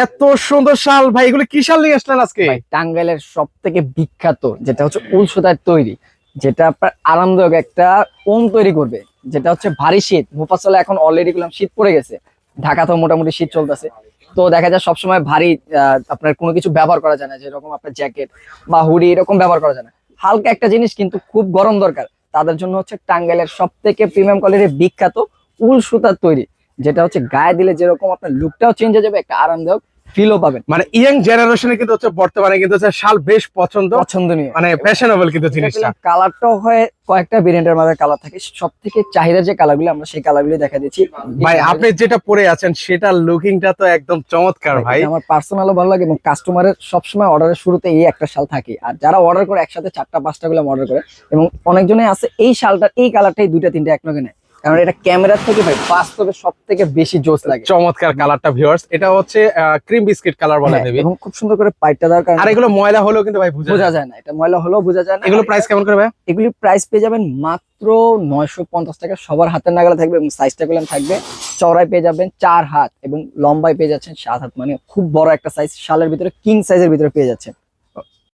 এত সুন্দর শাল ভাই, এগুলো কি শাল নিয়ে আসলেন আজকে? ভাই টাঙ্গাইলের সব থেকে বিখ্যাত যেটা হচ্ছে উল সুতার তৈরি, যেটা আপনার আরামদায়ক একটা ওম তৈরি করবে, যেটা হচ্ছে ভারী শীত। মুফাসলে এখন অলরেডি গুলাম শীত পড়ে গেছে, ঢাকাতেও মোটামুটি শীত চলতেছে। তো দেখা যায় সবসময় ভারী আপনার কোনো কিছু ব্যবহার করা যায় না, যেরকম আপনার জ্যাকেট বা হুডি এরকম ব্যবহার করা যায় না। হালকা একটা জিনিস কিন্তু খুব গরম দরকার, তাদের জন্য হচ্ছে টাঙ্গাইলের সব থেকে প্রিমিয়াম কোয়ালিটির বিখ্যাত উল সুতার তৈরি, যেটা হচ্ছে গায়ে দিলে যেরকম আপনার লুকটাও চেঞ্জ হয়ে যাবে, একটা আরামদায়ক ফিলও পাবেন। মানে ইয়াং জেনারেশনে কিন্তু হচ্ছে বর্তমানে কিন্তু হচ্ছে শাল বেশ পছন্দনীয়, মানে ফ্যাশনেবল কিন্তু জিনিসটা। কালারটাও হয় কয়েকটা ভেরিয়েন্টের মধ্যে কালার থাকে, সব থেকে চাহিদার যে কালারগুলো আমরা সেই কালারগুলো দেখা দিচ্ছি। ভাই আপনি যেটা পরে আছেন সেটার লুকিংটা তো একদম চমৎকার ভাই। এটা আমার পার্সোনালও ভালো লাগে এবং কাস্টমারের সবসময় অর্ডারের শুরুতে এই একটা শাল থাকে, আর যারা অর্ডার করে একসাথে 4টা 5টা গুলো অর্ডার করে, এবং অনেকজনে আছে এই শালটা এই কালারটাই 2টা 3টা একলগে নেয়, কারণ এটা ক্যামেরার থেকে ভাই বাস্তবে সব থেকে বেশি জোস লাগে। চমৎকার কালারটা ভিউয়ার্স, এটা হচ্ছে ক্রিম বিস্কিট কালার বলে হ্যাঁ, দেবি। এবং খুব সুন্দর করে পাইটটা দেওয়ার কারণে আর এগুলো ময়লা হলেও কিন্তু ভাই বোঝা বোঝা যায়। যায় না, এটা ময়লা হলেও বোঝা যায় না। এগুলো প্রাইস কেমন করে ভাই? এগুলি প্রাইস পেয়ে যাবেন মাত্র 950 টাকা, সবার হাতের নাগালে থাকবে এবং সাইজটা গুলো থাকবে চওড়ায় পেয়ে যাবেন 4 হাত এবং লম্বায় পেয়ে যাচ্ছেন 7 হাত, মানে খুব বড় একটা সাইজ, শালের ভিতরে কিং সাইজের ভিতরে পেয়ে যাচ্ছেন।